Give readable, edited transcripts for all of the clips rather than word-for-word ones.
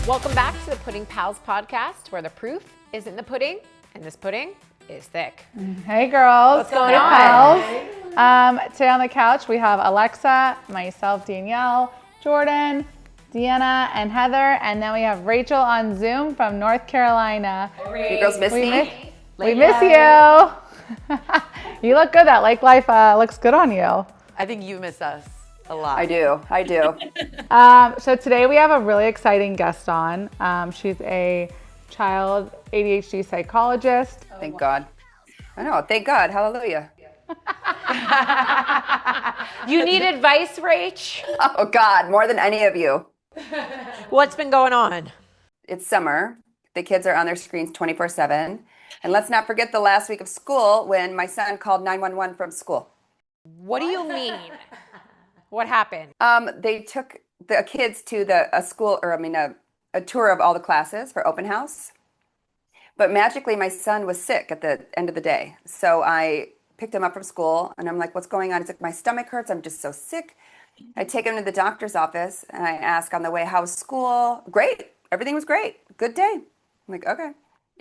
Welcome back to the Pudding Pals podcast, where the proof is in the pudding, and this pudding is thick. Hey girls. What's going on? Today on the couch we have Alexxa, myself, Danielle, Jordyn, Deanna, and Heather, and then we have Rachel on Zoom from North Carolina. You girls miss me? We miss you. You look good. That lake life looks good on you. I think you miss us a lot. I do. So today we have a really exciting guest on. She's a child ADHD psychologist. Thank God. I know. Thank God. Hallelujah. You need advice, Rach? Oh God, more than any of you. What's been going on? It's summer. The kids are on their screens 24/7. And let's not forget the last week of school when my son called 911 from school. What do you mean? What happened? They took the kids to a tour of all the classes for open house. But magically, my son was sick at the end of the day. So I picked him up from school and I'm like, what's going on? He's like, my stomach hurts. I'm just so sick. I take him to the doctor's office and I ask on the way, how's school? Great. Everything was great. Good day. I'm like, okay.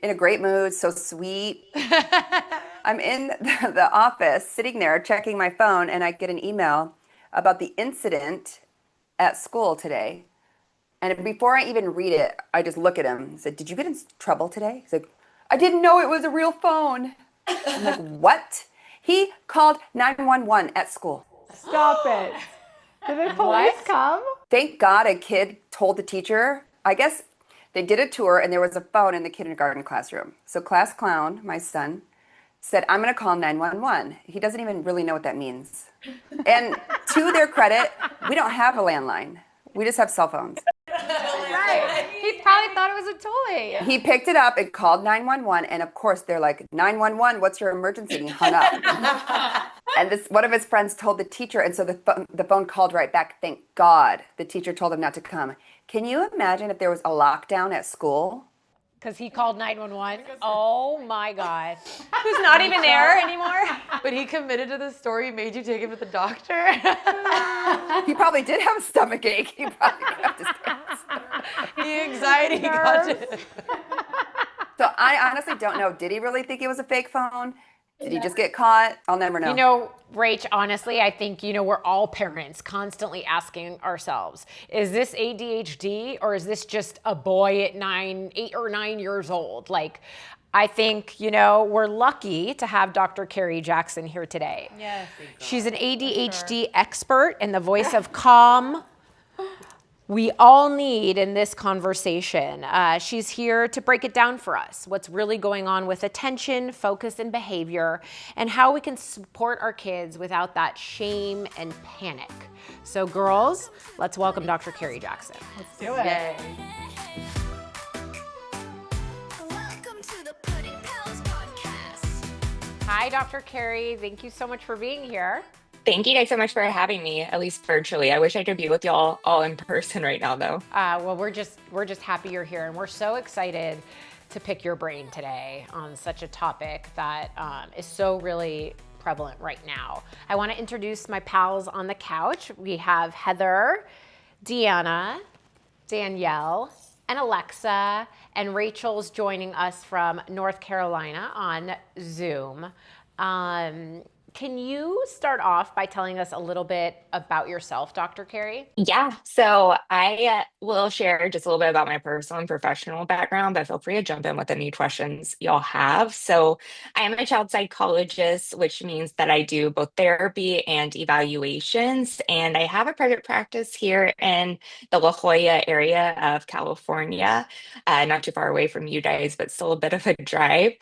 In a great mood. So sweet. I'm in the office sitting there checking my phone and I get an email about the incident at school today. And before I even read it, I just look at him and said, did you get in trouble today? He's like, I didn't know it was a real phone. I'm like, what? He called 911 at school. Stop it. Did the police come? Thank God a kid told the teacher. I guess they did a tour and there was a phone in the kindergarten classroom. So class clown, my son, said, I'm going to call 911. He doesn't even really know what that means. And to their credit, we don't have a landline. We just have cell phones. Right. He probably thought it was a toy. He picked it up and called 911. And of course, they're like, 911, what's your emergency? And he hung up. And one of his friends told the teacher. And so the phone called right back. Thank God the teacher told him not to come. Can you imagine if there was a lockdown at school? Because he called 911. Oh my God. Who's not even there anymore? But he committed to the story, made you take him to the doctor. He probably did have a stomach ache. He probably grabbed his pants. The anxiety got it. So I honestly don't know. Did he really think it was a fake phone? Did he just get caught? I'll never know. You know, Rach, honestly, I think, we're all parents constantly asking ourselves, is this ADHD or is this just a boy at 8 or 9 years old? Like, I think, we're lucky to have Dr. Carrie Jackson here today. Yes. She's an ADHD expert and the voice of calm we all need in this conversation. She's here to break it down for us, what's really going on with attention, focus, and behavior, and how we can support our kids without that shame and panic. So girls, let's welcome Dr. Carrie Jackson. Let's do it. Yay. Welcome to the Pudding Pals podcast. Hi, Dr. Carrie. Thank you so much for being here. Thank you guys so much for having me, at least virtually. I wish I could be with y'all all in person right now, though. Well, we're just happy you're here, and we're so excited to pick your brain today on such a topic that is so really prevalent right now. I want to introduce my pals on the couch. We have Heather, Deanna, Danielle, and Alexxa, and Rachel's joining us from North Carolina on Zoom. Can you start off by telling us a little bit about yourself, Dr. Carrie? Yeah, so I will share just a little bit about my personal and professional background, but feel free to jump in with any questions y'all have. So I am a child psychologist, which means that I do both therapy and evaluations. And I have a private practice here in the La Jolla area of California, not too far away from you guys, but still a bit of a drive.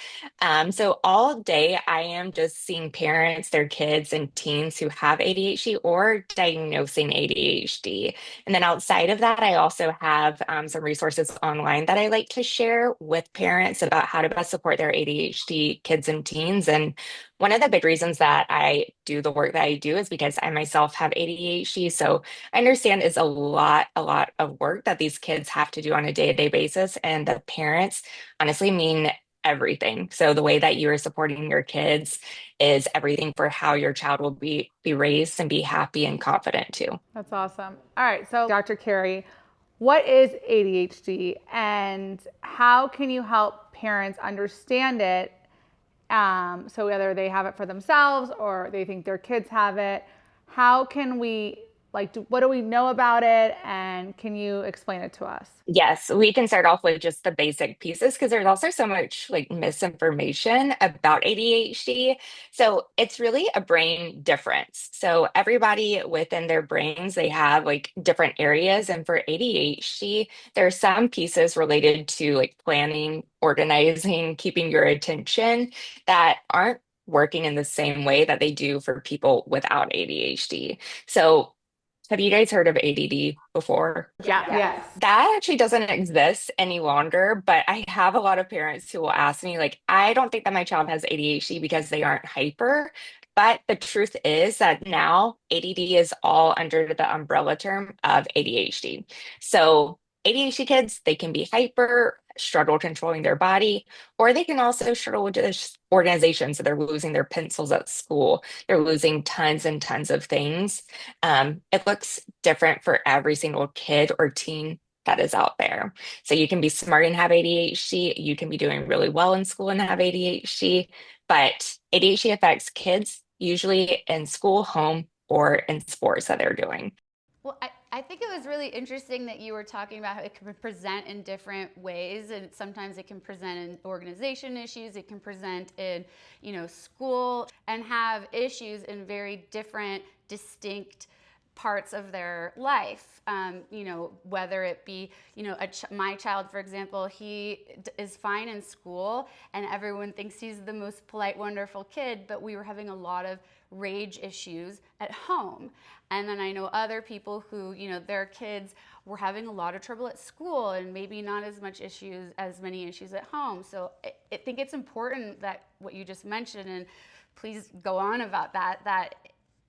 So all day I am just seeing parents, their kids and teens who have ADHD or diagnosing ADHD. And then outside of that, I also have some resources online that I like to share with parents about how to best support their ADHD kids and teens. And one of the big reasons that I do the work that I do is because I myself have ADHD. So I understand it's a lot of work that these kids have to do on a day-to-day basis. And the parents honestly mean everything. So the way that you are supporting your kids is everything for how your child will be raised and be happy and confident too. That's awesome. All right, so Dr. Carrie, what is ADHD and how can you help parents understand it? So whether they have it for themselves or they think their kids have it, how can we, what do we know about it? And can you explain it to us? Yes, we can start off with just the basic pieces because there's also so much like misinformation about ADHD. So it's really a brain difference. So everybody within their brains, they have like different areas. And for ADHD, there are some pieces related to like planning, organizing, keeping your attention that aren't working in the same way that they do for people without ADHD. So have you guys heard of ADD before? Yeah. Yes. That actually doesn't exist any longer, but I have a lot of parents who will ask me, like, I don't think that my child has ADHD because they aren't hyper. But the truth is that now ADD is all under the umbrella term of ADHD. So ADHD kids, they can be hyper, struggle controlling their body, or they can also struggle with just organization. So they're losing their pencils at school, they're losing tons and tons of things. It looks different for every single kid or teen that is out there. So you can be smart and have ADHD, you can be doing really well in school and have ADHD, but ADHD affects kids usually in school, home, or in sports that they're doing. Well, I think it was really interesting that you were talking about how it can present in different ways, and sometimes it can present in organization issues, it can present in, school, and have issues in very different, distinct parts of their life. Whether it be, my child, for example, he is fine in school and everyone thinks he's the most polite, wonderful kid, but we were having a lot of rage issues at home. And then I know other people who, their kids were having a lot of trouble at school and maybe not as many issues at home. So I think it's important that what you just mentioned, and please go on about that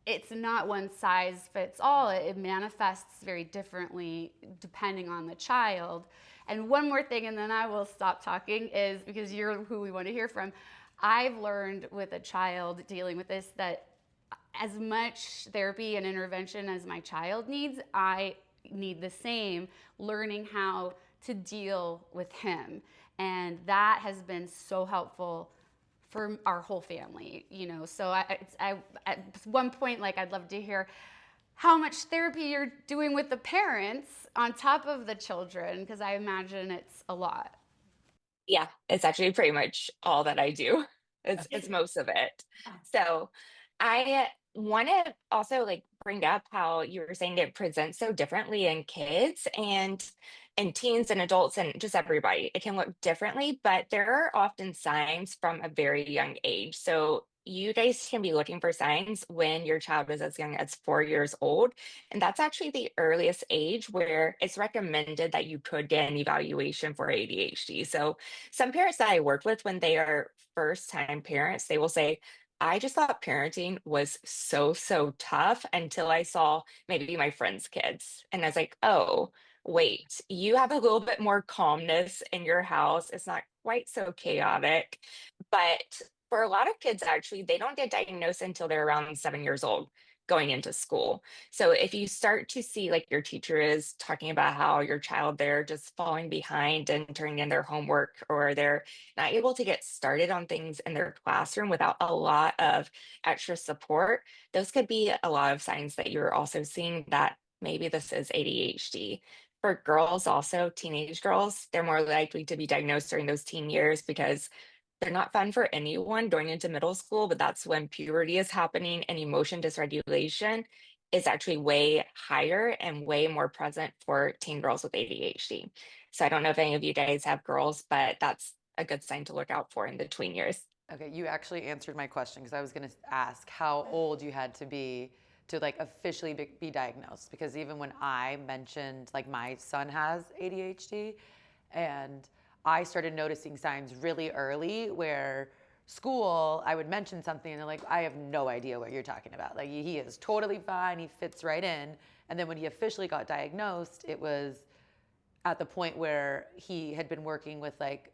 it's not one size fits all. It manifests very differently depending on the child. And one more thing, and then I will stop talking, is because you're who we want to hear from. I've learned with a child dealing with this that as much therapy and intervention as my child needs, I need the same, learning how to deal with him. And that has been so helpful for our whole family, So at one point, I'd love to hear how much therapy you're doing with the parents on top of the children, because I imagine it's a lot. Yeah, it's actually pretty much all that I do. It's most of it. So I want to also like bring up how you were saying it presents so differently in kids and teens and adults and just everybody. It can look differently, but there are often signs from a very young age. So you guys can be looking for signs when your child is as young as 4 years old. And that's actually the earliest age where it's recommended that you could get an evaluation for ADHD. So some parents that I work with, when they are first time parents, they will say, I just thought parenting was so tough until I saw maybe my friends' kids. And I was like, oh, wait, you have a little bit more calmness in your house. It's not quite so chaotic. But for a lot of kids, actually, they don't get diagnosed until they're around 7 years old going into school. So if you start to see like your teacher is talking about how your child, they're just falling behind and turning in their homework, or they're not able to get started on things in their classroom without a lot of extra support, those could be a lot of signs that you're also seeing that maybe this is ADHD. For girls, also teenage girls, they're more likely to be diagnosed during those teen years because they're not fun for anyone going into middle school, but that's when puberty is happening and emotion dysregulation is actually way higher and way more present for teen girls with ADHD. So I don't know if any of you guys have girls, but that's a good sign to look out for in the tween years. Okay, you actually answered my question because I was going to ask how old you had to be to like officially be diagnosed, because even when I mentioned like my son has ADHD and I started noticing signs really early where school, I would mention something and they're like, I have no idea what you're talking about. Like he is totally fine, he fits right in. And then when he officially got diagnosed, it was at the point where he had been working with like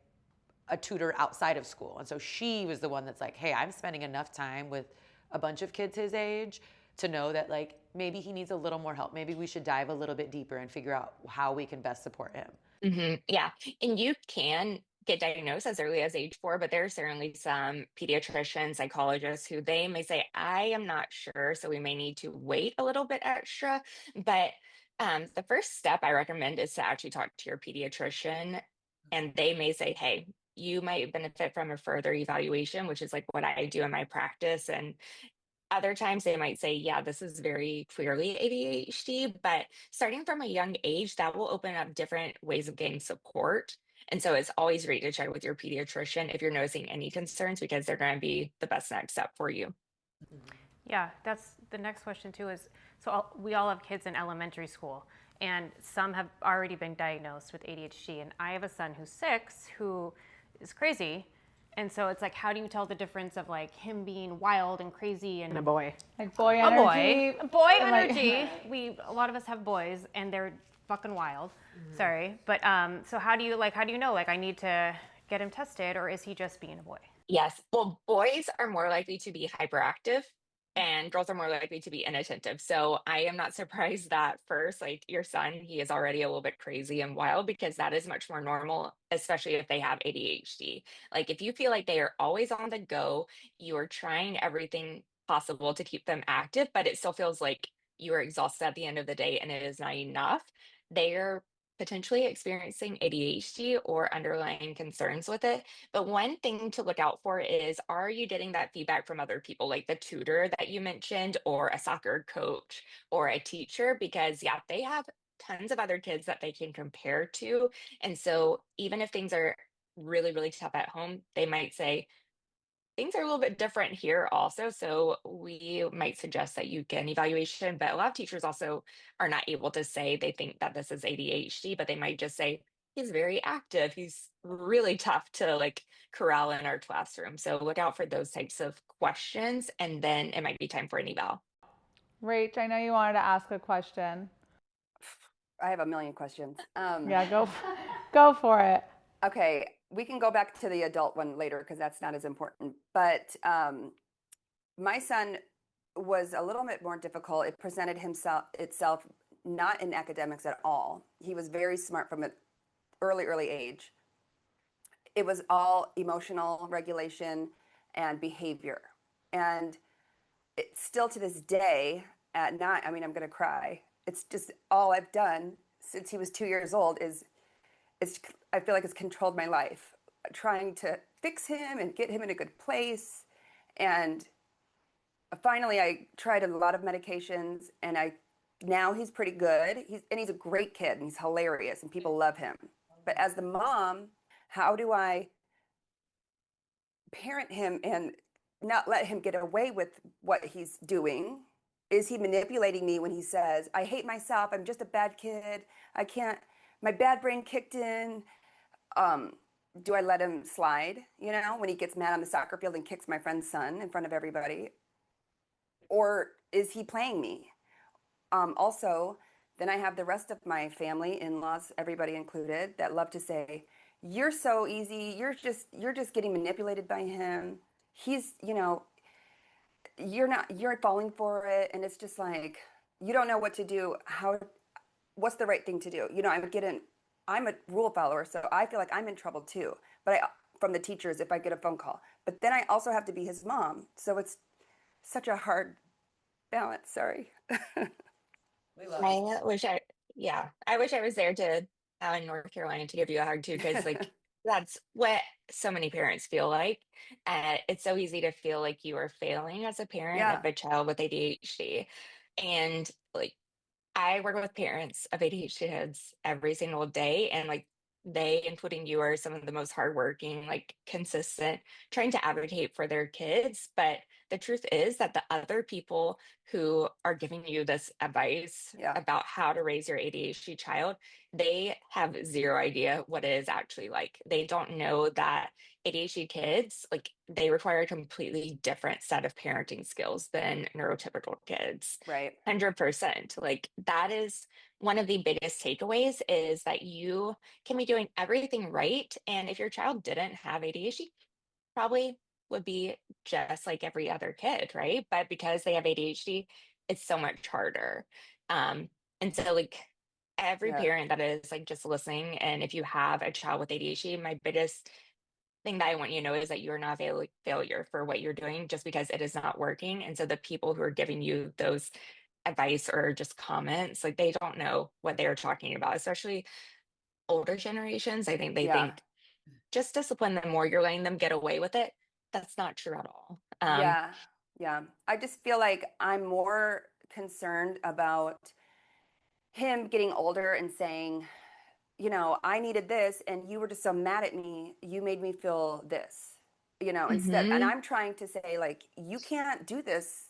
a tutor outside of school. And so she was the one that's like, hey, I'm spending enough time with a bunch of kids his age to know that like maybe he needs a little more help. Maybe we should dive a little bit deeper and figure out how we can best support him. Yeah. And you can get diagnosed as early as age 4, but there are certainly some pediatricians, psychologists who they may say, I am not sure. So we may need to wait a little bit extra. But the first step I recommend is to actually talk to your pediatrician. And they may say, hey, you might benefit from a further evaluation, which is like what I do in my practice. And other times they might say, yeah, this is very clearly ADHD, but starting from a young age, that will open up different ways of getting support. And so it's always great to check with your pediatrician if you're noticing any concerns, because they're going to be the best next step for you. Yeah, that's the next question too is, we all have kids in elementary school, and some have already been diagnosed with ADHD. And I have a son who's 6 who is crazy. And so it's like, how do you tell the difference of like him being wild and crazy and a boy? Like boy a energy. boy and like- energy. A lot of us have boys, and they're fucking wild. Sorry, but so how do you know, like, I need to get him tested, or is he just being a boy? Yes. Well, boys are more likely to be hyperactive and girls are more likely to be inattentive. So I am not surprised that first, like your son, he is already a little bit crazy and wild, because that is much more normal, especially if they have ADHD. Like if you feel like they are always on the go, you are trying everything possible to keep them active, but it still feels like you are exhausted at the end of the day and it is not enough. They are potentially experiencing ADHD or underlying concerns with it. But one thing to look out for is, are you getting that feedback from other people, like the tutor that you mentioned, or a soccer coach or a teacher? Because yeah, they have tons of other kids that they can compare to. And so even if things are really, really tough at home, they might say, things are a little bit different here also. So we might suggest that you get an evaluation, but a lot of teachers also are not able to say they think that this is ADHD, but they might just say, he's very active. He's really tough to like corral in our classroom. So look out for those types of questions, and then it might be time for an eval. Rach, I know you wanted to ask a question. I have a million questions. Yeah, go for it. Okay, we can go back to the adult one later because that's not as important. But my son was a little bit more difficult. It presented itself not in academics at all. He was very smart from an early age. It was all emotional regulation and behavior. And it's still to this day at night, I mean, I'm going to cry. It's just all I've done since he was 2 years old is I feel like it's controlled my life, trying to fix him and get him in a good place. And finally, I tried a lot of medications, and now he's pretty good. He's a great kid, and he's hilarious, and people love him. But as the mom, how do I parent him and not let him get away with what he's doing? Is he manipulating me when he says, I hate myself, I'm just a bad kid, I can't, my bad brain kicked in? Do I let him slide, when he gets mad on the soccer field and kicks my friend's son in front of everybody? Or is he playing me? Also, then I have the rest of my family, in-laws, everybody included, that love to say, you're so easy, you're just getting manipulated by him. He's, you're falling for it. And it's just like, you don't know what to do. What's the right thing to do? I'm a rule follower, so I feel like I'm in trouble too. But from the teachers, if I get a phone call, but then I also have to be his mom. So it's such a hard balance. Sorry. I wish I was there to in North Carolina to give you a hug too, because like that's what so many parents feel like. It's so easy to feel like you are failing as a parent Yeah. of a child with ADHD. And like I work with parents of ADHD kids every single day, and like they, including you, are some of the most hardworking, like consistent, trying to advocate for their kids. But the truth is that the other people who are giving you this advice Yeah. about how to raise your ADHD child, they have zero idea what it is actually like. They don't know that ADHD kids, like they require a completely different set of parenting skills than neurotypical kids. Right. 100%. Like that is one of the biggest takeaways, is that you can be doing everything right. And if your child didn't have ADHD, probably would be just like every other kid, right? But because they have ADHD, it's so much harder. And so like every Yeah. parent that is like just listening, and if you have a child with ADHD, my biggest thing that I want you to know is that you're not a failure for what you're doing just because it is not working. And so the people who are giving you those advice or just comments, like they don't know what they're talking about, especially older generations. I think they Yeah. think just discipline them more, you're letting them get away with it. That's not true at all. Yeah. Yeah. I just feel like I'm more concerned about him getting older and saying, I needed this and you were just so mad at me. You made me feel this, instead. And Hmm. I'm trying to say, like, you can't do this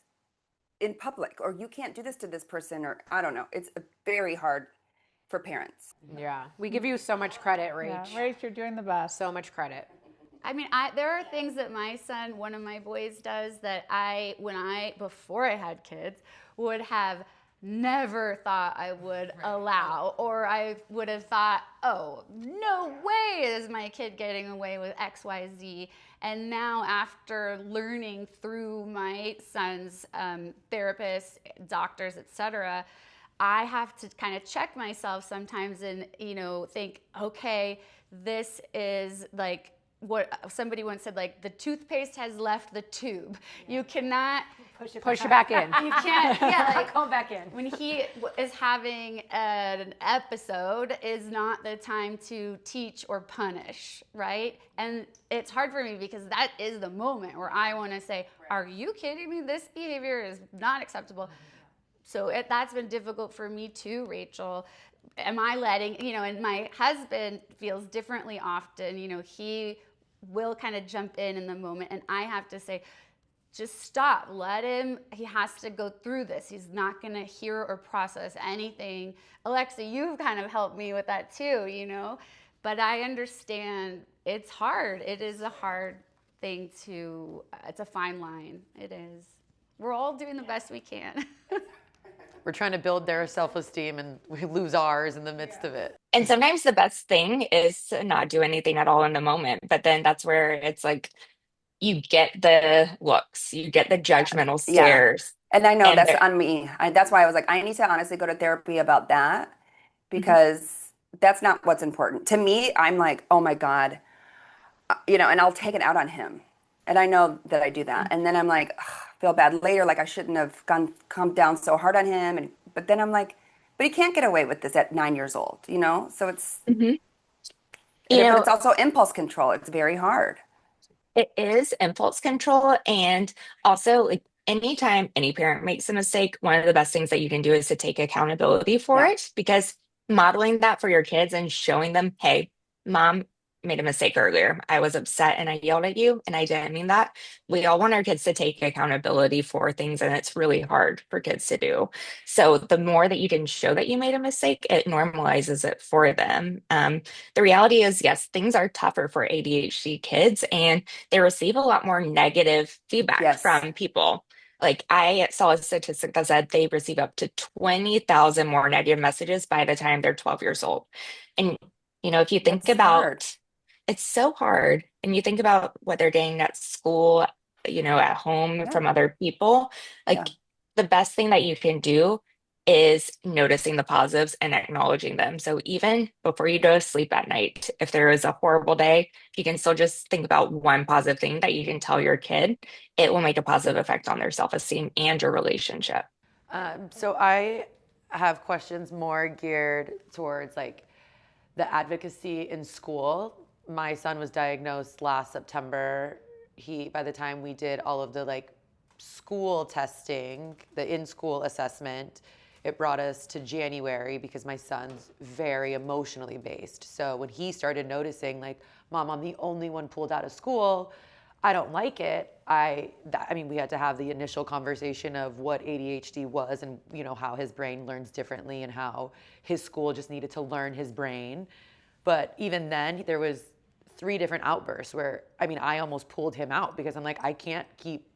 in public, or you can't do this to this person, or I don't know. It's very hard for parents. Yeah. We give you so much credit, Yeah, Rach. Rach, you're doing the best. So much credit. I mean, there are things that my son, one of my boys, does that before I had kids, would have never thought I would allow, or I would have thought, oh, no way is my kid getting away with X, Y, Z. And now, after learning through my son's therapists, doctors, etc., I have to kind of check myself sometimes and, think, okay, this is like what somebody once said, like, the toothpaste has left the tube. You cannot Push it back in. you can't, yeah, like, Go back in. when he is having an episode is not the time to teach or punish, right? And it's hard for me because that is the moment where I want to say, are you kidding me? This behavior is not acceptable. So that's been difficult for me too, Rachel. Am I letting, and my husband feels differently often. He will kind of jump in the moment, and I have to say, just stop, let him, he has to go through this. He's not going to hear or process anything. Alexxa, you've kind of helped me with that too, but I understand it's hard. It is a hard thing it's a fine line. It is. We're all doing the best we can. We're trying to build their self-esteem and we lose ours in the midst of it. And sometimes the best thing is to not do anything at all in the moment. But then that's where it's like you get the looks, you get the judgmental Yeah. stares. And I know And that's on me. That's why I was like, I need to honestly go to therapy about that, because that's not what's important. To me, I'm like, oh my God, and I'll take it out on him. And I know that I do that. And then I'm like, ugh, feel bad later, like I shouldn't have come down so hard on him. But then I'm like, but he can't get away with this at 9 years old, So it's, Mhm. but You know, it's also impulse control. It's very hard. it is impulse control. And also, like, anytime any parent makes a mistake, one of the best things that you can do is to take accountability for Yeah. it, because modeling that for your kids and showing them, hey, mom made a mistake earlier. I was upset and I yelled at you and I didn't mean that. We all want our kids to take accountability for things, and it's really hard for kids to do. So the more that you can show that you made a mistake, it normalizes it for them. The reality is, yes, things are tougher for ADHD kids, and they receive a lot more negative feedback Yes. from people. Like, I saw a statistic that said they receive up to 20,000 more negative messages by the time they're 12 years old. And, if you think That's hard. about, it's so hard, and you think about what they're getting at school, at home Yeah. from other people, like, Yeah. the best thing that you can do is noticing the positives and acknowledging them. So even before you go to sleep at night, if there is a horrible day, you can still just think about one positive thing that you can tell your kid. It will make a positive effect on their self-esteem and your relationship. So I have questions more geared towards like the advocacy in school. My son was diagnosed last September. By the time we did all of the like school testing, the in-school assessment, it brought us to January because my son's very emotionally based. So when he started noticing, like, Mom, I'm the only one pulled out of school, I don't like it. I mean, we had to have the initial conversation of what ADHD was and, how his brain learns differently and how his school just needed to learn his brain. But even then, there was 3 different outbursts where, I almost pulled him out because I'm like, I can't keep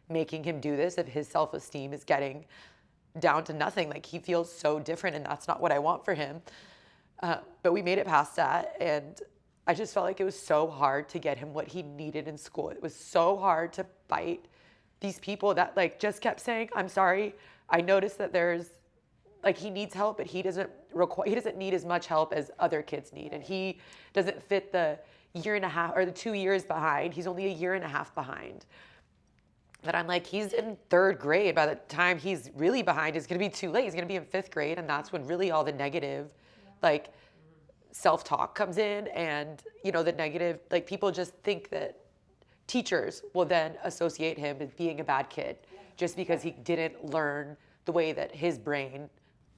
making him do this if his self-esteem is getting down to nothing. Like, he feels so different and that's not what I want for him. But we made it past that, and I just felt like it was so hard to get him what he needed in school. It was so hard to fight these people that like just kept saying, I'm sorry, I noticed that there's like he needs help, but he doesn't need as much help as other kids need, and he doesn't fit the year and a half or the 2 years behind. He's only a year and a half behind. That I'm like, he's in 3rd grade. By the time he's really behind, it's going to be too late. He's going to be in 5th grade, and that's when really all the negative, like, self-talk comes in, and the negative, like, people just think that teachers will then associate him as being a bad kid just because he didn't learn the way that his brain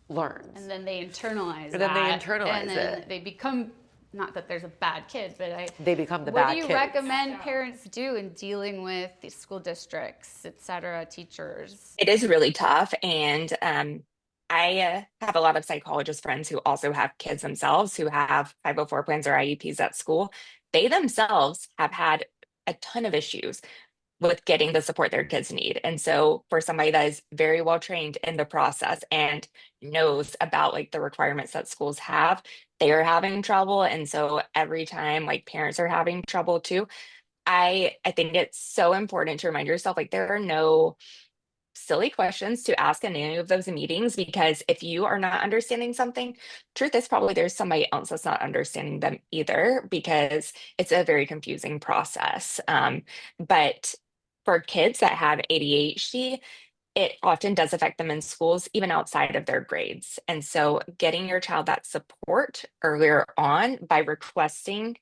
learns. And then they internalize And then they internalize and then it. they become, not that there's a bad kid, but They become the what bad do you kids. recommend parents do in dealing with the school districts, et cetera, teachers? It is really tough. And I have a lot of psychologist friends who also have kids themselves who have 504 plans or IEPs at school. They themselves have had a ton of issues with getting the support their kids need. And so for somebody that is very well trained in the process and knows about like the requirements that schools have, they are having trouble. And so every time like parents are having trouble too, I think it's so important to remind yourself like there are no silly questions to ask in any of those meetings, because if you are not understanding something, truth is probably there's somebody else that's not understanding them either, because it's a very confusing process. But for kids that have ADHD, it often does affect them in schools, even outside of their grades. And so getting your child that support earlier on by requesting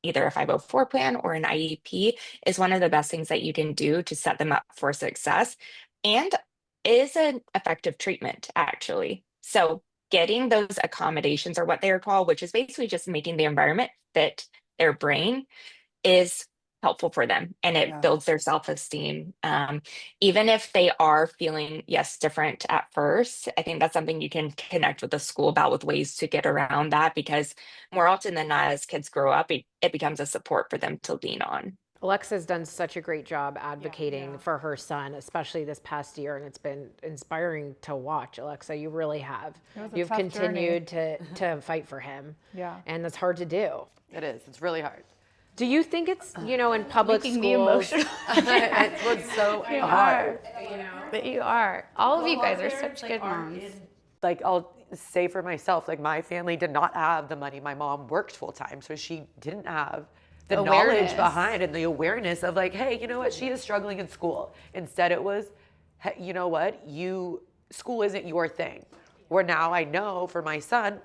either a 504 plan or an IEP is one of the best things that you can do to set them up for success, and is an effective treatment, actually. So getting those accommodations, or what they are called, which is basically just making the environment fit their brain, is helpful for them, and it Yeah. builds their self-esteem. Even if they are feeling, yes, different at first, I think that's something you can connect with the school about, with ways to get around that, because more often than not, as kids grow up, it becomes a support for them to lean on. Alexa's done such a great job advocating for her son, especially this past year, and it's been inspiring to watch. Alexxa, you really have. It was a You've tough continued to fight for him. Yeah. And it's hard to do. It is. It's really hard. Do you think it's, in public Making schools? me emotional. It's what's so hard. But you are. All of you guys are such good moms. Like, I'll say for myself, like, my family did not have the money. My mom worked full time, so she didn't have the Awareness. knowledge behind and the awareness of like, hey, you know what, she is struggling in school. Instead it was, hey, you know what, school isn't your thing. Where now I know for my son,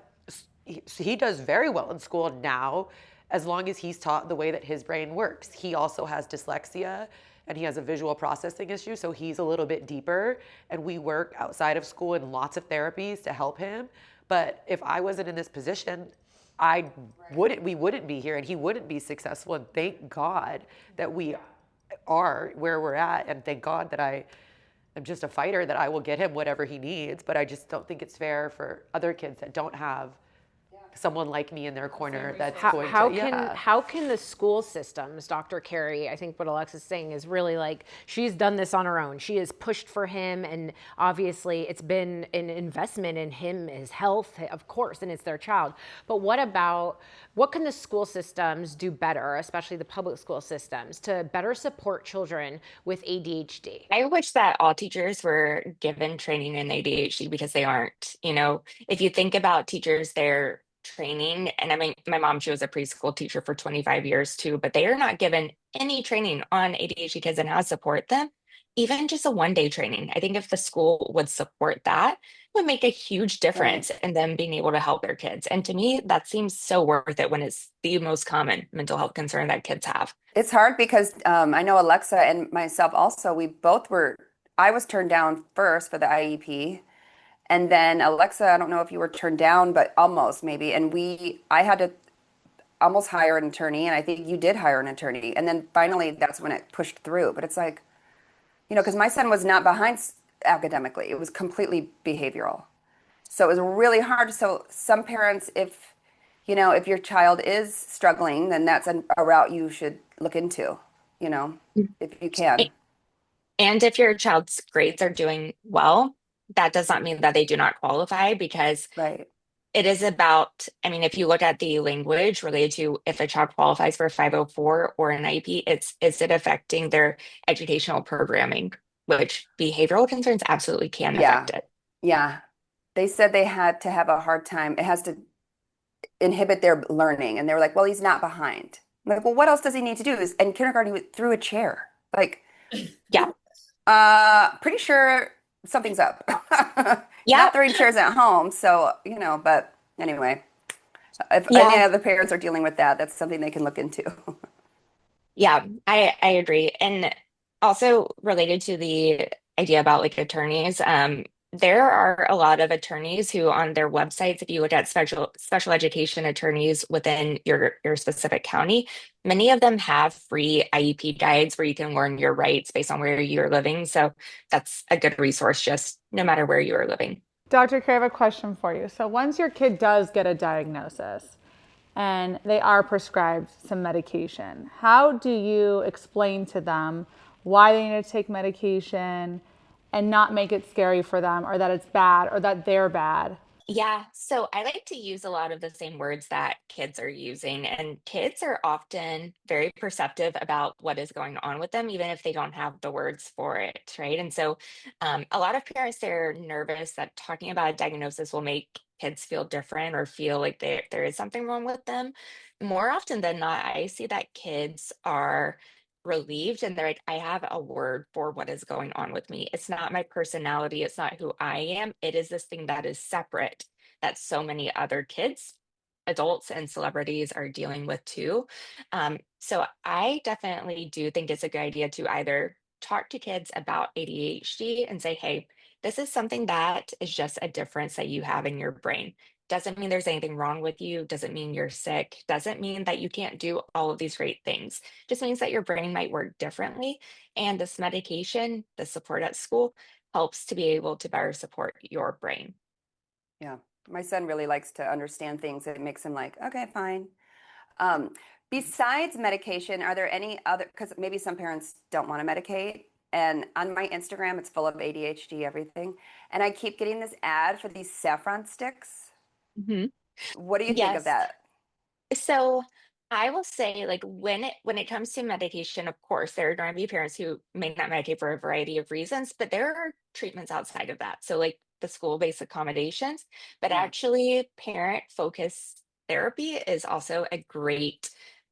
he does very well in school now, as long as he's taught the way that his brain works. He also has dyslexia, and he has a visual processing issue, so he's a little bit deeper, and we work outside of school in lots of therapies to help him. But if I wasn't in this position, we wouldn't be here, and he wouldn't be successful. And thank God that we are where we're at, and thank God that I am just a fighter, that I will get him whatever he needs. But I just don't think it's fair for other kids that don't have someone like me in their corner that's going to, How can the school systems, Dr. Carrie, I think what Alexa's saying is really like, she's done this on her own. She has pushed for him, and obviously it's been an investment in him, his health, of course, and it's their child. But what can the school systems do better, especially the public school systems, to better support children with ADHD? I wish that all teachers were given training in ADHD, because they aren't. If you think about teachers, they're training, and I mean, my mom, she was a preschool teacher for 25 years too, but they are not given any training on ADHD kids and how to support them, even just a 1-day training. I think if the school would support that, it would make a huge difference in them being able to help their kids. And to me, that seems so worth it when it's the most common mental health concern that kids have. It's hard because I know Alexxa and myself also, I was turned down first for the IEP. And then Alexxa, I don't know if you were turned down, but almost maybe. And I had to almost hire an attorney, and I think you did hire an attorney. And then finally, that's when it pushed through. But it's like, because my son was not behind academically. It was completely behavioral. So it was really hard. So some parents, if your child is struggling, then that's a route you should look into, if you can. And if your child's grades are doing well, that does not mean that they do not qualify, because Right. it is about, I mean, if you look at the language related to if a child qualifies for 504 or an IEP, is it affecting their educational programming? which behavioral concerns absolutely can Yeah. affect it. Yeah. They said they had to have a hard time. It has to inhibit their learning. And they were like, well, he's not behind. I'm like, well, what else does he need to do? In kindergarten, he threw a chair. Like, Yeah. pretty sure something's up. He's Yeah. not throwing chairs at home. So, but anyway, if any Yeah. other parents are dealing with that, that's something they can look into. Yeah, I agree. And also related to the idea about like attorneys, there are a lot of attorneys who on their websites, if you look at special education attorneys within your specific county, many of them have free IEP guides where you can learn your rights based on where you're living. So that's a good resource just no matter where you are living. Dr. Carey, I have a question for you. So once your kid does get a diagnosis and they are prescribed some medication, how do you explain to them why they need to take medication and not make it scary for them or that it's bad or that they're bad? Yeah, so I like to use a lot of the same words that kids are using, and kids are often very perceptive about what is going on with them, even if they don't have the words for it, right? And so, a lot of parents they're nervous that talking about a diagnosis will make kids feel different or feel like there is something wrong with them. More often than not, I see that kids are relieved and they're like, I have a word for what is going on with me. It's not my personality, it's not who I am. It is this thing that is separate that so many other kids, adults, and celebrities are dealing with too. So I definitely do think it's a good idea to either talk to kids about ADHD and say, hey, this is something that is just a difference that you have in your brain. Doesn't mean there's anything wrong with you, doesn't mean you're sick, doesn't mean that you can't do all of these great things, just means that your brain might work differently. And this medication, the support at school, helps to be able to better support your brain. Yeah. My son really likes to understand things. It makes him like, okay, fine. Um, Besides medication, are there any other, because maybe some parents don't want to medicate. And on my Instagram, it's full of ADHD everything. And I keep getting this ad for these saffron sticks. Mhm. What do you think of Yes. that? So I will say, like when it comes to medication, of course, there are going to be parents who may not medicate for a variety of reasons, but there are treatments outside of that. So like the school-based accommodations, but Yeah. actually parent-focused therapy is also a great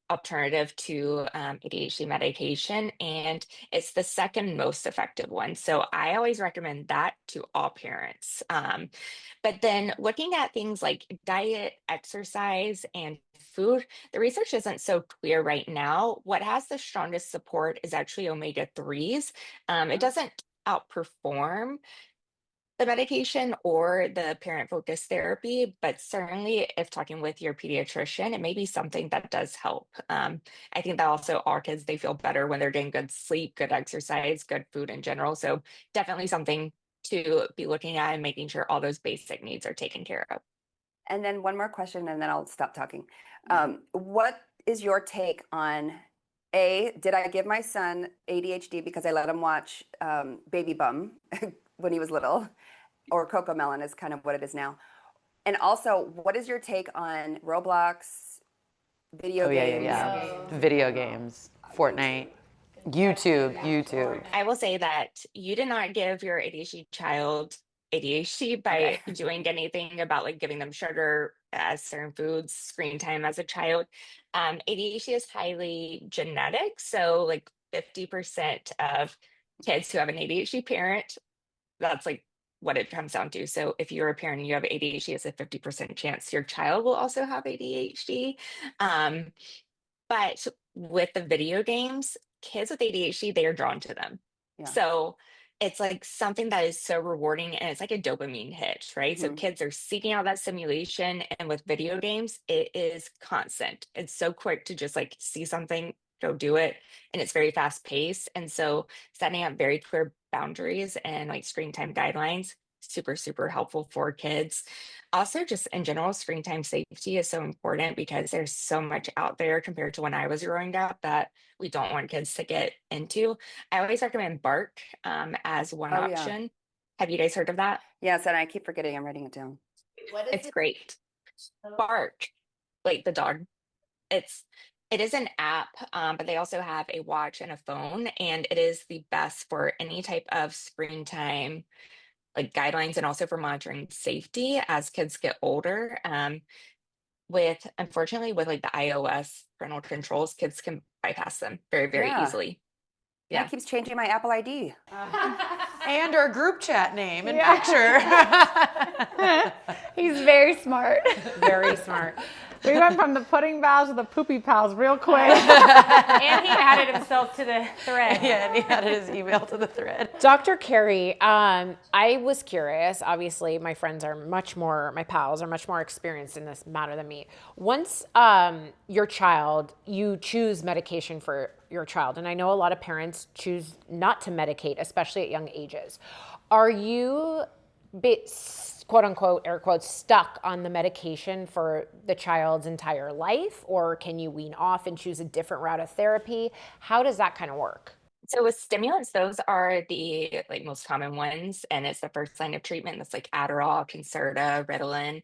alternative to ADHD medication, and it's the second most effective one. So I always recommend that to all parents. But then looking at things like diet, exercise, and food, the research isn't so clear right now. What has the strongest support is actually omega 3s. It doesn't outperform the medication or the parent focused therapy, but certainly if talking with your pediatrician, it may be something that does help. I think that also all kids, they feel better when they're getting good sleep, good exercise, good food in general. So definitely something to be looking at and making sure all those basic needs are taken care of. And then one more question, and then I'll stop talking. What is your take on did I give my son ADHD because I let him watch Baby Bum when he was little, or Coco Melon is kind of what it is now. And also, what is your take on Roblox, video Oh yeah, games? video games, Fortnite, YouTube. I will say that you did not give your ADHD child ADHD by Okay. doing anything about like giving them sugar as certain foods, screen time as a child. ADHD is highly genetic. So like 50% of kids who have an ADHD parent, that's like what it comes down to. So if you're a parent and you have ADHD, it's a 50% chance your child will also have ADHD. Um, but with the video games, kids with ADHD, they are drawn to them. Yeah. So it's like something that is so rewarding and it's like a dopamine hit, right? So Hmm. kids are seeking out that stimulation. And with video games, it is constant. It's so quick to just like see something, go do it. And it's very fast paced. And so setting up very clear boundaries and like screen time guidelines, super, super helpful for kids. Also, just in general, screen time safety is so important because there's so much out there compared to when I was growing up that we don't want kids to get into. I always recommend Bark as one Oh yeah. option. Have you guys heard of that? Yes, and I keep forgetting. I'm writing it down. It's great. Bark, like the dog. It's It is an app, but they also have a watch and a phone, and it is the best for any type of screen time, like guidelines, and also for monitoring safety as kids get older. With unfortunately, with like the iOS parental controls, kids can bypass them very, very Yeah. easily. Yeah, Yeah. it keeps changing my Apple ID. And our group chat name and Yeah. picture. He's very smart. Very smart. We went from the pudding pals to the poopy pals real quick. And he added himself to the thread. Yeah, and he added his email to the thread. Dr. Carrie, I was curious. Obviously, my pals are much more experienced in this matter than me. Once you choose medication for your child, and I know a lot of parents choose not to medicate, especially at young ages. Are you, quote unquote, air quotes, stuck on the medication for the child's entire life? Or can you wean off and choose a different route of therapy? How does that kind of work? So with stimulants, those are the like most common ones, and it's the first line of treatment. That's like Adderall, Concerta, Ritalin.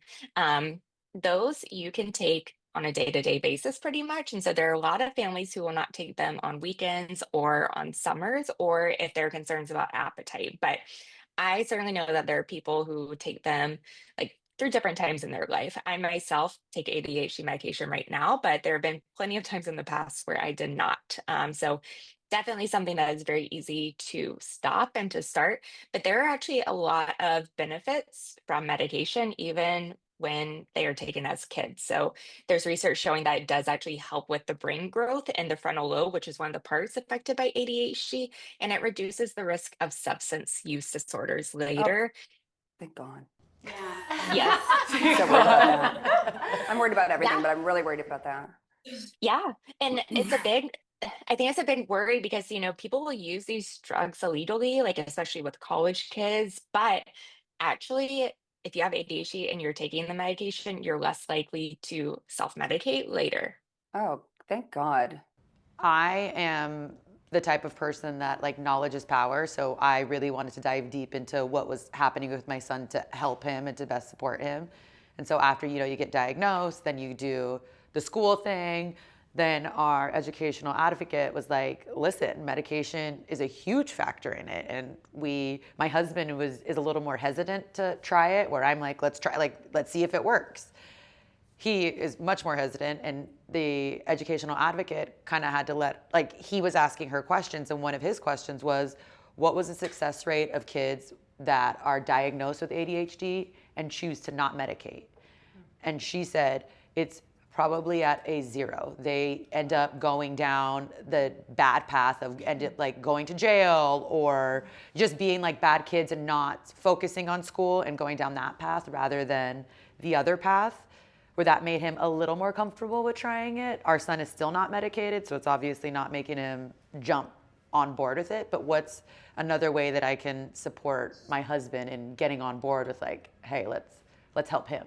Those you can take on a day-to-day basis pretty much. And so there are a lot of families who will not take them on weekends or on summers, or if they're concerns about appetite. But I certainly know that there are people who take them like through different times in their life. I myself take ADHD medication right now, but there have been plenty of times in the past where I did not. So definitely something that is very easy to stop and to start. But there are actually a lot of benefits from medication, even when they are taken as kids. So there's research showing that it does actually help with the brain growth in the frontal lobe, which is one of the parts affected by ADHD, and it reduces the risk of substance use disorders later. Thank God. Yes. So worried about that. I'm worried about everything, Yeah. but I'm really worried about that. Yeah. And I think it's a big worry because, people will use these drugs illegally, like especially with college kids. But actually, if you have ADHD and you're taking the medication, you're less likely to self-medicate later. Oh, thank God. I am the type of person that like knowledge is power. So I really wanted to dive deep into what was happening with my son to help him and to best support him. And so after, you get diagnosed, then you do the school thing. Then our educational advocate was like, listen, medication is a huge factor in it. And my husband is a little more hesitant to try it, where I'm like, let's see if it works. He is much more hesitant, and the educational advocate kind of had to he was asking her questions, and one of his questions was, what was the success rate of kids that are diagnosed with ADHD and choose to not medicate? And she said, it's probably at a 0. They end up going down the bad path of going to jail, or just being like bad kids and not focusing on school and going down that path rather than the other path, where that made him a little more comfortable with trying it. Our son is still not medicated, so it's obviously not making him jump on board with it. But what's another way that I can support my husband in getting on board with hey, let's help him?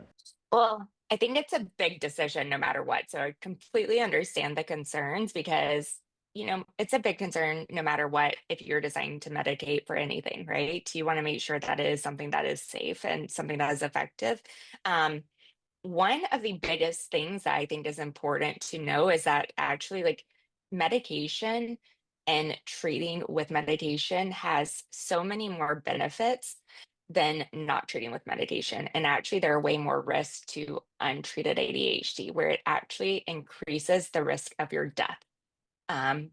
Well, I think it's a big decision no matter what. So I completely understand the concerns because, it's a big concern no matter what if you're deciding to medicate for anything, right? You want to make sure that it is something that is safe and something that is effective. One of the biggest things that I think is important to know is that actually, like, medication and treating with medication has so many more benefits than not treating with medication. And actually, there are way more risks to untreated ADHD, where it actually increases the risk of your death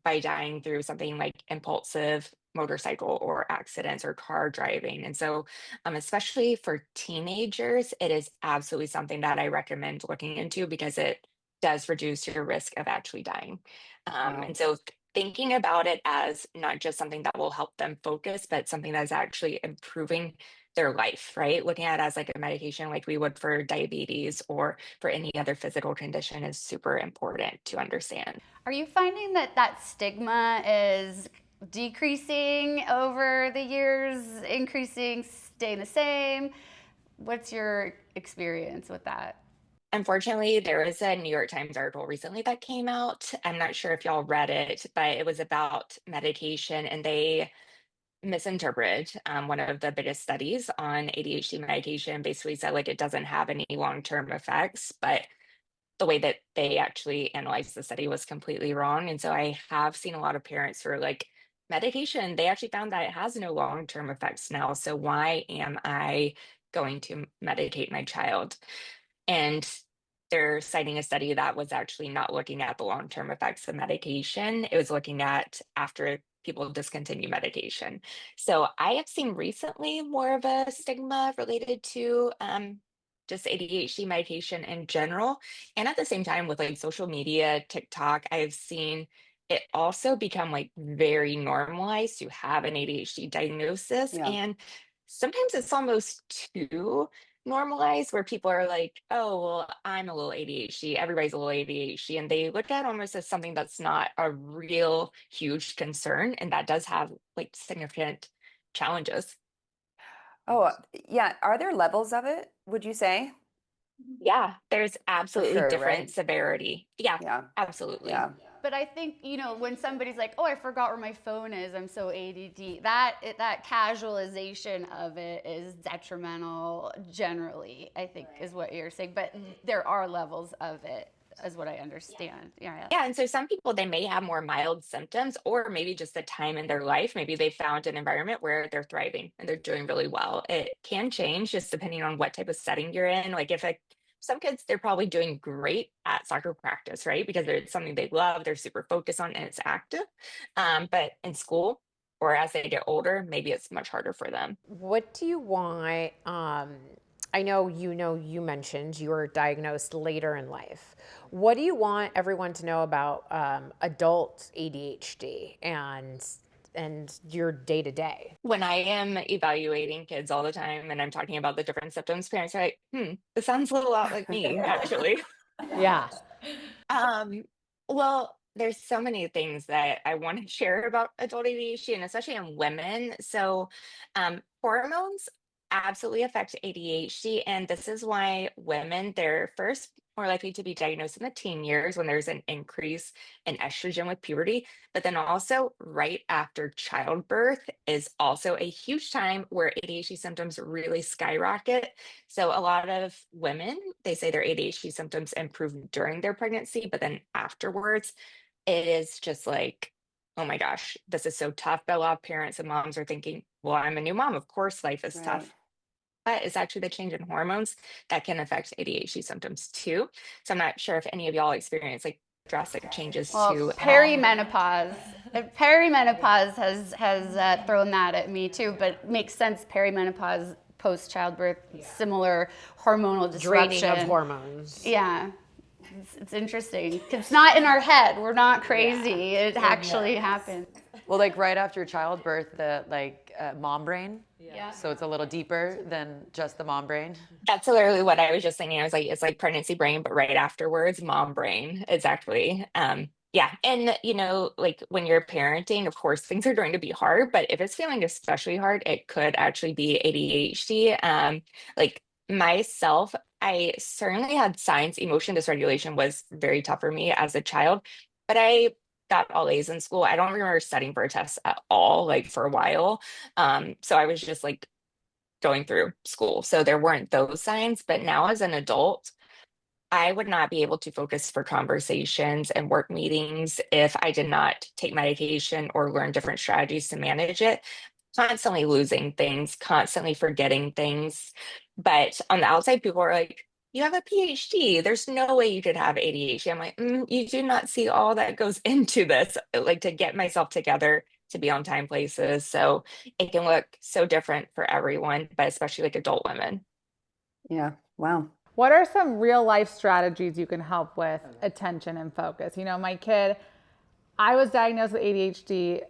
by dying through something like impulsive motorcycle or accidents or car driving. And so, especially for teenagers, it is absolutely something that I recommend looking into because it does reduce your risk of actually dying. Wow. And so, thinking about it as not just something that will help them focus, but something that's actually improving their life, right? Looking at it as like a medication, like we would for diabetes or for any other physical condition, is super important to understand. Are you finding that stigma is decreasing over the years, increasing, staying the same? What's your experience with that? Unfortunately, there was a New York Times article recently that came out. I'm not sure if y'all read it, but it was about medication, and they misinterpreted one of the biggest studies on ADHD medication. Basically said like it doesn't have any long-term effects, but the way that they actually analyzed the study was completely wrong. And so I have seen a lot of parents who are like, medication, they actually found that it has no long-term effects now. So why am I going to medicate my child? And they're citing a study that was actually not looking at the long-term effects of medication. It was looking at after people discontinue medication. So I have seen recently more of a stigma related to just ADHD medication in general. And at the same time, with like social media, TikTok, I've seen it also become like very normalized to have an ADHD diagnosis. Yeah. And sometimes it's almost too normalized where people are like, oh, well, I'm a little ADHD. Everybody's a little ADHD. And they look at it almost as something that's not a real huge concern. And that does have like significant challenges. Oh, yeah. Are there levels of it, would you say? Yeah, there's absolutely sure, different right? severity. Yeah, Yeah. absolutely. Yeah. But I think, when somebody's like, oh, I forgot where my phone is, I'm so ADD, that casualization of it is detrimental generally, I think is what you're saying. But there are levels of it, is what I understand. Yeah. Yeah, and so some people, they may have more mild symptoms, or maybe just the time in their life. Maybe they found an environment where they're thriving and they're doing really well. It can change just depending on what type of setting you're in. Like some kids, they're probably doing great at soccer practice, right? Because it's something they love, they're super focused on, and it's active. But in school or as they get older, maybe it's much harder for them. What do you want? I know you mentioned you were diagnosed later in life. What do you want everyone to know about adult ADHD and your day to day? When I am evaluating kids all the time and I'm talking about the different symptoms, parents are like, this sounds a little lot like me, actually. Yeah. Well, there's so many things that I want to share about adult ADHD, and especially in women. So, hormones absolutely affect ADHD, and this is why women, they're first more likely to be diagnosed in the teen years when there's an increase in estrogen with puberty, but then also right after childbirth is also a huge time where ADHD symptoms really skyrocket. So a lot of women, they say their ADHD symptoms improve during their pregnancy, but then afterwards, it is just like, oh my gosh, this is so tough. But a lot of parents and moms are thinking, well, I'm a new mom. Of course, life is Right. tough. But it's actually the change in hormones that can affect ADHD symptoms too. So I'm not sure if any of y'all experience like drastic changes Well, to perimenopause. Perimenopause has thrown that at me too, but it makes sense. Perimenopause, post childbirth, similar hormonal disruption. Draining of hormones. Yeah, it's interesting. It's not in our head. We're not crazy. It actually happens. Well, like right after childbirth, the mom brain. Yeah. So it's a little deeper than just the mom brain. That's literally what I was just thinking. I was like, it's like pregnancy brain, but right afterwards, mom brain. Exactly. Yeah. And, like when you're parenting, of course, things are going to be hard, but if it's feeling especially hard, it could actually be ADHD. Like myself, I certainly had signs. Emotion dysregulation was very tough for me as a child, but I got all A's in school. I don't remember studying for a test at all, like for a while. So I was just like going through school. So there weren't those signs. But now as an adult, I would not be able to focus for conversations and work meetings if I did not take medication or learn different strategies to manage it. Constantly losing things, constantly forgetting things. But on the outside, people are like, you have a PhD. There's no way you could have ADHD. I'm like, you do not see all that goes into this, like to get myself together, to be on time places. So it can look so different for everyone, but especially like adult women. Yeah. Wow. What are some real life strategies you can help with attention and focus? My kid, I was diagnosed with ADHD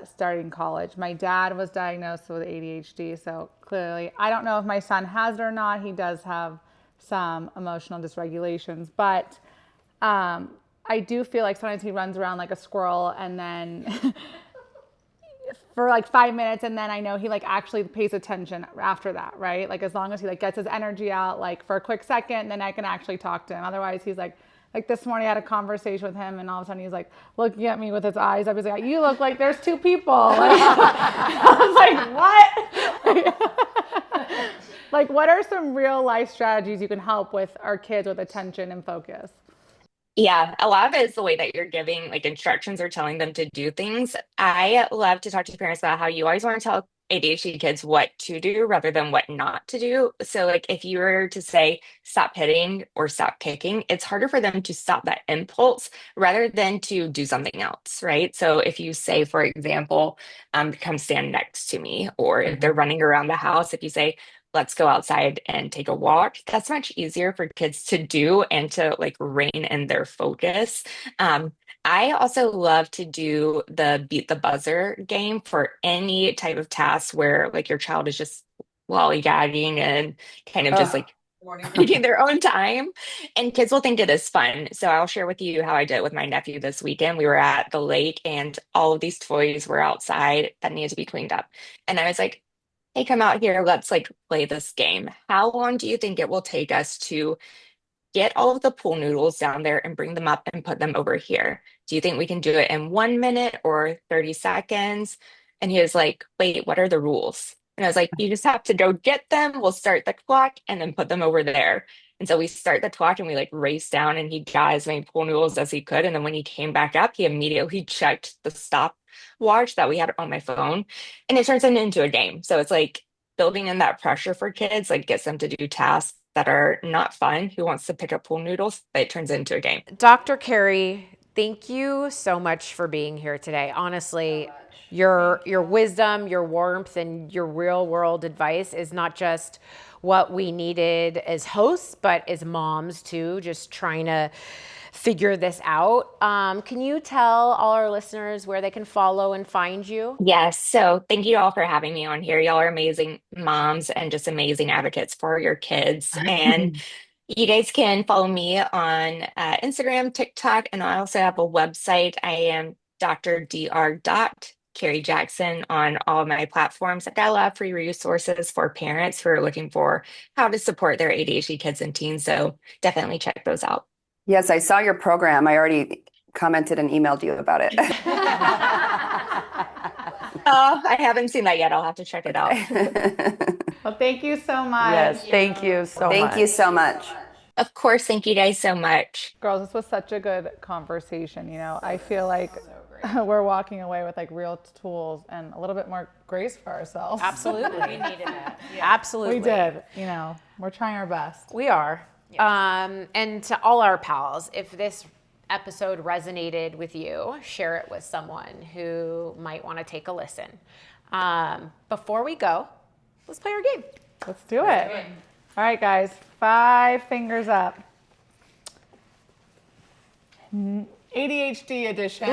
starting college. My dad was diagnosed with ADHD, so clearly, I don't know if my son has it or not. He does have some emotional dysregulations, but I do feel like sometimes he runs around like a squirrel and then for like 5 minutes, and then I know he like actually pays attention after that, right? Like as long as he like gets his energy out like for a quick second, then I can actually talk to him. Otherwise he's like this morning I had a conversation with him and all of a sudden he's like looking at me with his eyes. I was like, you look like there's two people. Like, I was like, what? Like what are some real life strategies you can help with our kids with attention and focus? Yeah, a lot of it is the way that you're giving like instructions or telling them to do things. I love to talk to parents about how you always want to tell ADHD kids what to do rather than what not to do. So, like, if you were to say stop hitting or stop kicking, it's harder for them to stop that impulse rather than to do something else, right? So, if you say, for example, come stand next to me, or if they're running around the house, if you say, let's go outside and take a walk. That's much easier for kids to do and to like rein in their focus. Um, I also love to do the beat the buzzer game for any type of task where like your child is just lollygagging and kind of just like taking their own time, and kids will think it is fun. So I'll share with you how I did it with my nephew this weekend. We were at the lake and all of these toys were outside that needed to be cleaned up. And I was like, hey, come out here, let's like play this game. How long do you think it will take us to get all of the pool noodles down there and bring them up and put them over here? Do you think we can do it in 1 minute or 30 seconds? And he was like, wait, what are the rules? And I was like, you just have to go get them. We'll start the clock and then put them over there. And so we start the clock and we like race down and he got as many pool noodles as he could. And then when he came back up, he immediately checked the stopwatch that we had on my phone, and it turns it into a game. So it's like building in that pressure for kids, like gets them to do tasks that are not fun. Who wants to pick up pool noodles? But it turns into a game. Dr. Carrie, thank you so much for being here today. Honestly, your wisdom, your warmth, and your real world advice is not just what we needed as hosts, but as moms too, just trying to figure this out. Can you tell all our listeners where they can follow and find you? Yes. So thank you all for having me on here. Y'all are amazing moms and just amazing advocates for your kids. And you guys can follow me on Instagram, TikTok, and I also have a website. I am Dr. Carrie Jackson on all of my platforms. I've got a lot of free resources for parents who are looking for how to support their ADHD kids and teens. So definitely check those out. Yes, I saw your program. I already commented and emailed you about it. Oh, I haven't seen that yet. I'll have to check it out. Well, thank you so much. Yes, thank you so much. Thank you so much. Of course. Thank you guys so much. Girls, this was such a good conversation. You know, I feel like we're walking away with like real tools and a little bit more grace for ourselves. Absolutely. We needed that. Yeah. Absolutely. We did. You know, we're trying our best. We are. And to all our pals, if this episode resonated with you, share it with someone who might want to take a listen. Before we go, let's play our game. Let's do it. All right, guys, 5 fingers up. ADHD edition.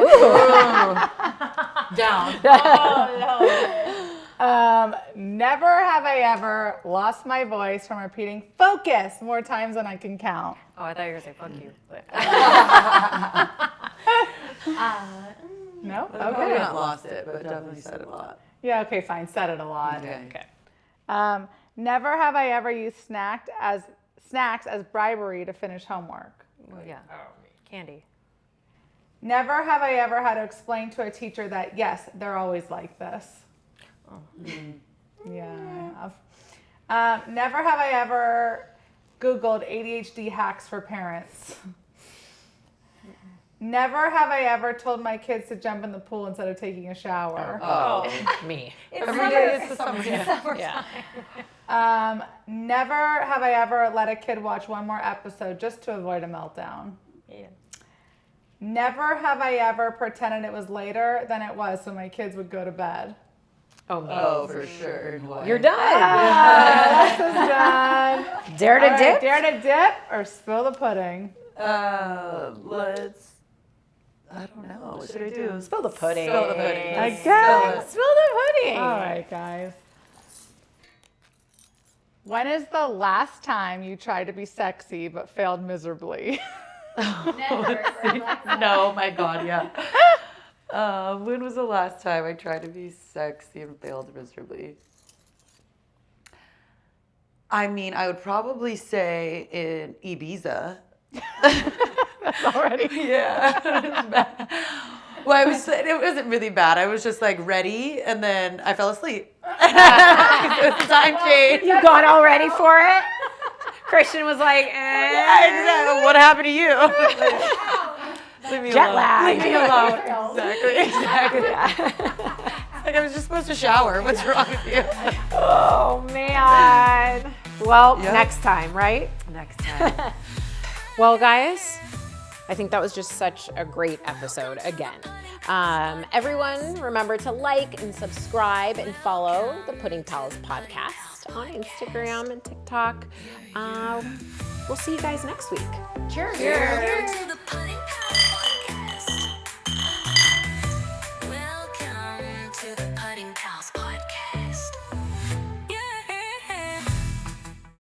Down. Never have I ever lost my voice from repeating focus more times than I can count. Oh, I thought you were going to say fuck you. But No? Probably Okay. not lost it, but definitely said it a lot. Yeah, okay, fine. Said it a lot. Okay. Never have I ever used snacks as bribery to finish homework. well, yeah. Candy. Never have I ever had to explain to a teacher that, yes, they're always like this. Yeah, I have. Never have I ever Googled ADHD hacks for parents. Never have I ever told my kids to jump in the pool instead of taking a shower. Oh, me. Every day it's the summer. Yeah. Never have I ever let a kid watch one more episode just to avoid a meltdown. Yeah. Never have I ever pretended it was later than it was so my kids would go to bed. Oh, me. Oh, for sure. You're done. This is done. Dare to All right, dip? dare to dip or spill the pudding? Let's. I don't know. What should I do? Spill the pudding. Spill the pudding. Again. Spill the pudding. All right, guys. When is the last time you tried to be sexy but failed miserably? No, my God, yeah. When was the last time I tried to be sexy and failed miserably? I mean, I would probably say in Ibiza. That's already. Yeah. It was bad. Well, it wasn't really bad. I was just like ready, and then I fell asleep. It was time change. You got all ready for it? Christian was like, Yeah, exactly. What happened to you? Leave me Jet alone. lag. Leave me alone. Exactly. Like I was just supposed to shower. What's wrong with you? Oh man. Well, Yep. next time, right? Next time. Well, guys, I think that was just such a great episode again. Everyone, remember to like and subscribe and follow the Pudding Pals podcast on Instagram and TikTok. We'll see you guys next week. Cheers. Welcome to the